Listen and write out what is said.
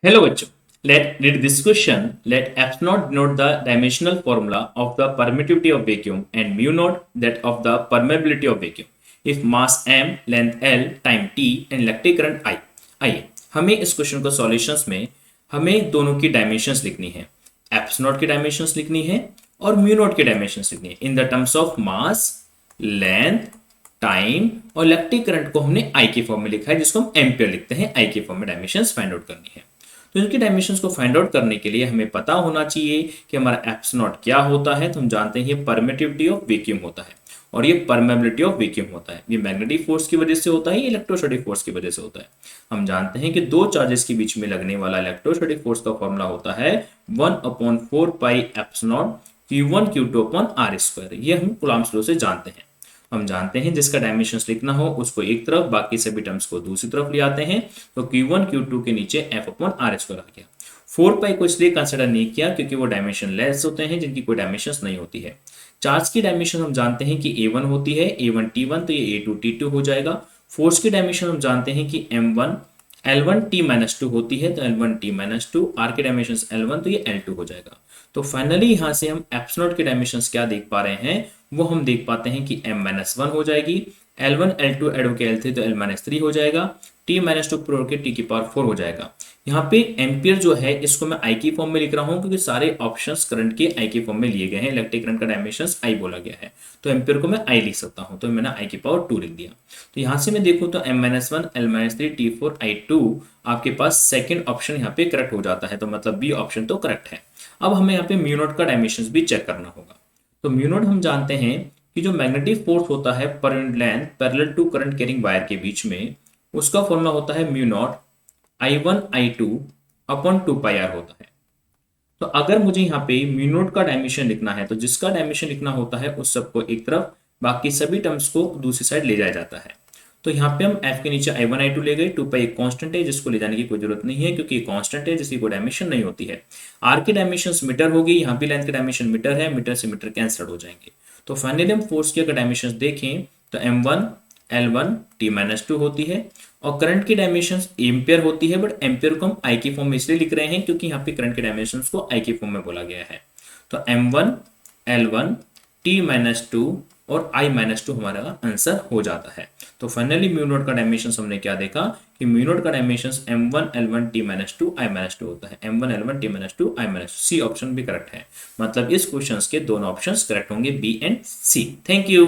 Hello बच्चों, let read this question. Let F naught denote the dimensional formula of the permittivity of vacuum and mu naught that of the permeability of vacuum. If mass m, length l, time t and electric current I. आइए हमें इस question को solutions में हमें दोनों की dimensions लिखनी है, एप्स नॉट की डायमेंशंस लिखनी है और म्यू नॉट की डायमेंशंस लिखनी है in the terms of mass, length, time और इलेक्ट्रिक करंट को हमने आई के फॉर्म में लिखा है जिसको हम एम्पियर लिखते हैं। आई के फॉर्म में डायमेंशंस फाइंड आउट करनी है। तो इनकी डायमेंशंस को फाइंड आउट करने के लिए हमें पता होना चाहिए कि हमारा एप्स नॉट क्या होता है। तो हम जानते हैं ये परमिटिविटी ऑफ वैक्यूम होता है और ये परमेबिलिटी ऑफ वैक्यूम होता है। ये मैग्नेटिक फोर्स की वजह से होता है, ये इलेक्ट्रोस्टैटिक फोर्स की वजह से होता है। हम जानते हैं कि दो चार्जेस के बीच में लगने वाला इलेक्ट्रोस्टैटिक फोर्स का फॉर्मूला होता है 1/4 pi eps naught Q1 Q2 upon R square. ये हम कूलम्ब्स लॉ से जानते हैं। हम जानते हैं जिसका डायमेंशंस लिखना हो उसको एक तरफ, बाकी सभी टर्म्स को दूसरी तरफ ले आते हैं। तो Q1 Q2 के नीचे F अपॉन आर स्क्वायर आ गया। 4 पाई को इसलिए कंसिडर नहीं किया क्योंकि वो डायमेंशन लेस होते हैं जिनकी कोई डायमेंशंस नहीं होती है। चार्ज की डायमेंशन हम जानते हैं कि A1 होती है, A1 T1 तो ये A2 T2 हो जाएगा। फोर्स की डायमेंशन हम जानते हैं कि M1 L1 T-2 होती है तो L1 T-2, R की डायमेंशन L1 तो ये L2 हो जाएगा। तो फाइनली यहां से हम एप्स नॉट के डायमेंशंस क्या देख पा रहे हैं, वो हम देख पाते हैं कि M-1 हो जाएगी, L1 L2 एड होकर L3 तो L-3 हो जाएगा, T-2 पूरा होकर T की पावर 4 हो जाएगा। यहाँ पे एम्पियर जो है इसको मैं आई की फॉर्म में लिख रहा हूँ क्योंकि सारे ऑप्शंस करंट के आई की फॉर्म में लिए गए हैं। इलेक्ट्रिक करंट का डायमेंशंस आई बोला गया है तो एम्पियर को मैं आई लिख सकता हूँ, तो मैंने आई की पावर 2 लिख दिया। तो यहाँ से मैं देखूँ तो M-1 L-3 T4 I2 आपके पास सेकेंड ऑप्शन यहाँ पे करेक्ट हो जाता है, तो मतलब बी ऑप्शन तो करेक्ट है। अब हमें यहाँ पे म्यू नॉट का डायमेंशंस भी चेक करना होगा। तो म्यू नॉट हम जानते हैं कि जो मैग्नेटिक फोर्स होता है पर length parallel to current carrying wire के बीच में, उसका फॉर्मूला होता है mu not I1 I2 upon 2 pi r होता है। तो अगर मुझे यहाँ पे म्यू नॉट का डायमेंशन लिखना है तो जिसका डायमेंशन लिखना होता है उस सबको एक तरफ, बाकी सभी टर्म्स को दूसरी साइड ले जाया जाता है। तो यहाँ पे हम F के नीचे I1 I2 ले गए, 2 पाई एक कांस्टेंट है जिसको ले जाने की कोई जरूरत नहीं है क्योंकि ये कांस्टेंट है जिसकी कोई डायमेंशन नहीं होती है। R की डायमेंशन मीटर होगी, यहाँ पे लेंथ की डायमेंशन मीटर है, मीटर से मीटर कैंसल हो जाएंगे। तो फाइनली हम फोर्स की अगर डायमेंशन देखें तो M1 L1 T-2 होती है और करंट की डायमेंशन एम्पियर होती है, बट एम्पियर को हम आई की फॉर्म में इसलिए लिख रहे हैं क्योंकि यहाँ पे करंट के डायमेंशन को आई की फॉर्म में बोला गया है। तो M1 L1 T-2 और I-2 हमारा आंसर हो जाता है। तो फाइनली म्यू नॉट का डायमेंशन हमने क्या देखा कि म्यू नॉट का dimension M1 L1 T-2 I-2 होता है। M1 L1 T-2 I-2, C option भी करेक्ट है। मतलब इस क्वेश्चन के दोनों ऑप्शन करेक्ट होंगे, B and C. Thank you.